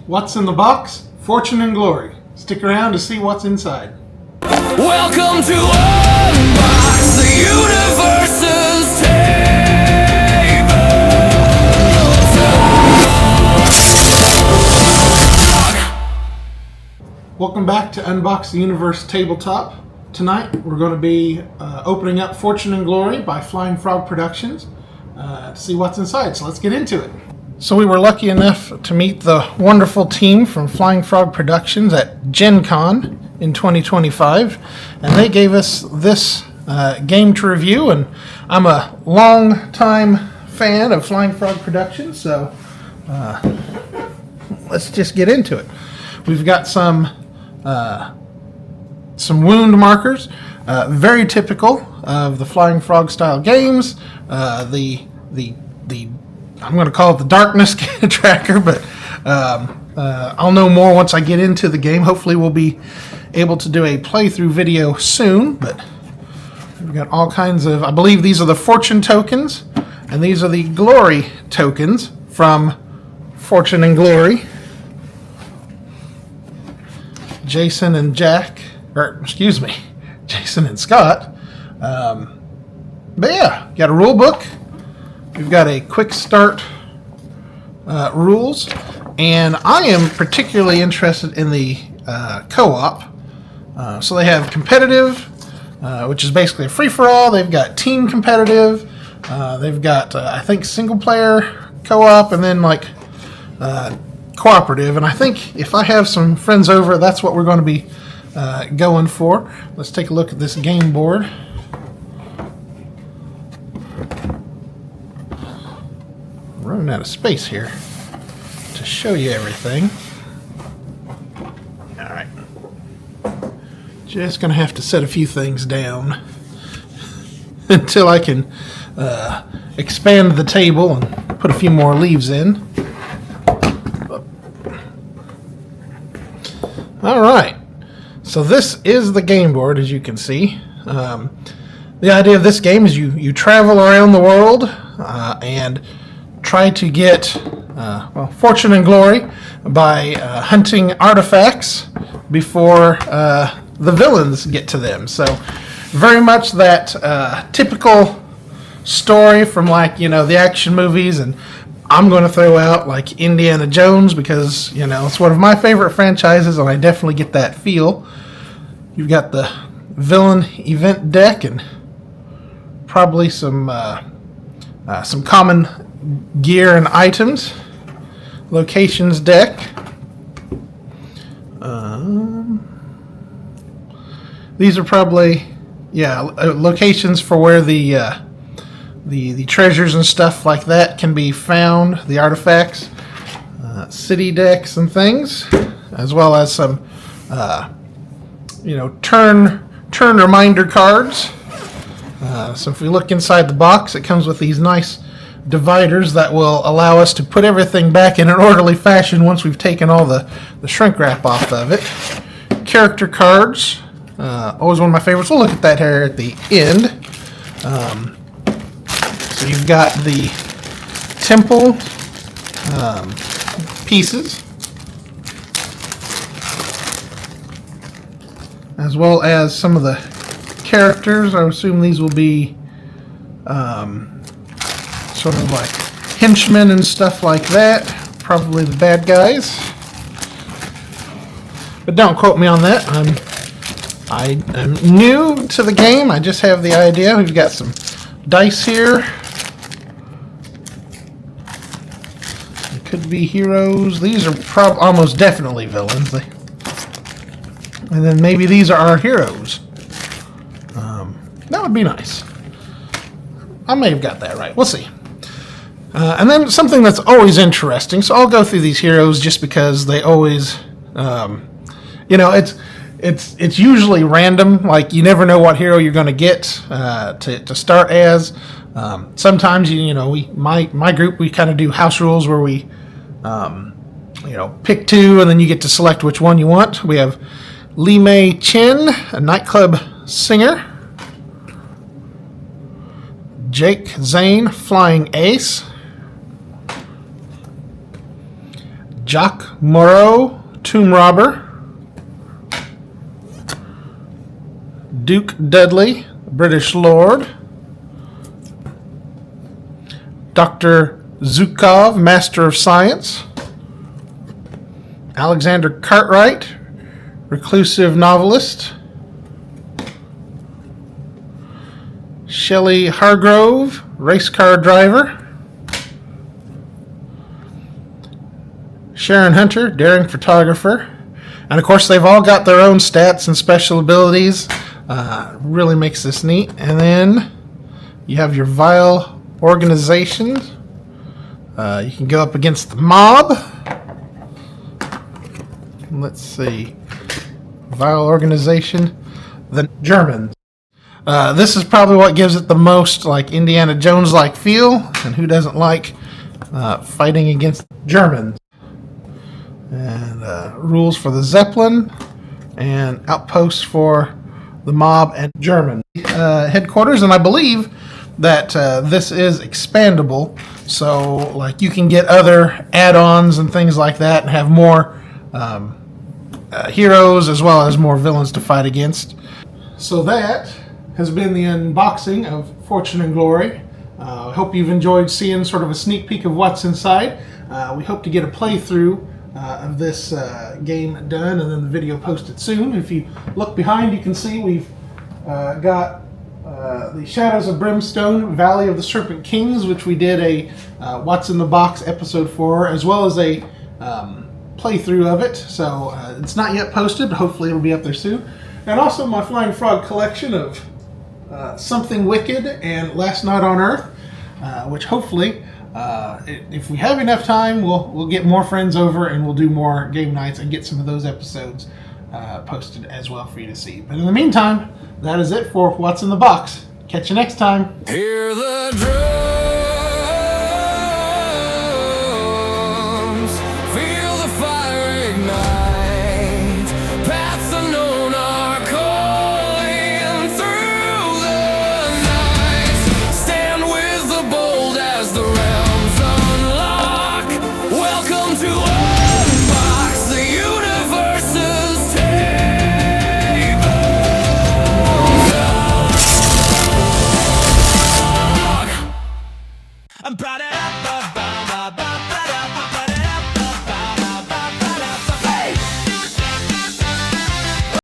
What's in the box? Fortune and glory. Stick around to see what's inside. Welcome to Unbox the Universe's Tabletop. Welcome back to Unbox the Universe Tabletop. Tonight we're going to be opening up Fortune and Glory by Flying Frog Productions to see what's inside. So let's get into it. So we were lucky enough to meet the wonderful team from Flying Frog Productions at GenCon in 2025, and they gave us this game to review, and I'm a long-time fan of Flying Frog Productions, so let's just get into it. We've got some wound markers, very typical of the Flying Frog style games. The I'm going to call it the darkness tracker, but I'll know more once I get into the game. Hopefully we'll be able to do a playthrough video soon, but we've got all kinds of, I believe these are the fortune tokens, and these are the glory tokens from Fortune and Glory. Jason and Jason and Scott. But yeah, got a rule book. We've got a quick start rules, and I am particularly interested in the co-op. So they have competitive, which is basically a free-for-all. They've got team competitive. They've got, I think, single-player co-op, and then like cooperative. And I think if I have some friends over, that's what we're going to be going for. Let's take a look at this game board. Running out of space here to show you everything. Alright. Just gonna have to set a few things down until I can expand the table and put a few more leaves in. Alright. So this is the game board, as you can see. The idea of this game is you travel around the world and try to get fortune and glory by hunting artifacts before the villains get to them. So very much that typical story from the action movies, and I'm going to throw out like Indiana Jones because it's one of my favorite franchises, and I definitely get that feel. You've got the villain event deck and probably some common gear and items. Locations deck. These are probably locations for where the treasures and stuff like that can be found. The artifacts, city decks and things, as well as some turn reminder cards. So if we look inside the box, it comes with these nice dividers that will allow us to put everything back in an orderly fashion once we've taken all the shrink wrap off of it. Character cards, always one of my favorites. We'll look at that here at the end. So you've got the temple pieces, as well as some of the characters. I assume these will be sort of like henchmen and stuff like that. Probably the bad guys. But don't quote me on that. I'm new to the game. I just have the idea. We've got some dice here. They could be heroes. These are almost definitely villains. And then maybe these are our heroes. That would be nice. I may have got that right. We'll see. And then something that's always interesting. So I'll go through these heroes just because they always, it's usually random. Like you never know what hero you're going to get to start as. Sometimes my group, we kind of do house rules where we pick two and then you get to select which one you want. We have Lee May Chin, a nightclub singer. Jake Zane, flying ace. Jacques Moreau, Tomb Robber. Duke Dudley, British Lord. Dr. Zhukov, Master of Science. Alexander Cartwright, reclusive novelist. Shelley Hargrove, race car driver. Sharon Hunter, daring photographer. And of course, they've all got their own stats and special abilities. Really makes this neat. And then you have your vile organization. You can go up against the mob. Let's see. Vile organization. The Germans. This is probably what gives it the most like Indiana Jones-like feel. And who doesn't like fighting against Germans? And rules for the Zeppelin. And outposts for the mob and German headquarters. And I believe that this is expandable. So like you can get other add-ons and things like that and have more heroes as well as more villains to fight against. So that has been the unboxing of Fortune and Glory. I hope you've enjoyed seeing sort of a sneak peek of what's inside. We hope to get a playthrough of this game done and then the video posted soon. If you look behind, you can see we've got the Shadows of Brimstone, Valley of the Serpent Kings, which we did a What's in the Box episode for, as well as a playthrough of it. So it's not yet posted, but hopefully it'll be up there soon. And also my Flying Frog collection of Something Wicked and Last Night on Earth, which hopefully, if we have enough time, we'll get more friends over and we'll do more game nights and get some of those episodes posted as well for you to see. But in the meantime, that is it for What's in the Box. Catch you next time. Hear the drum.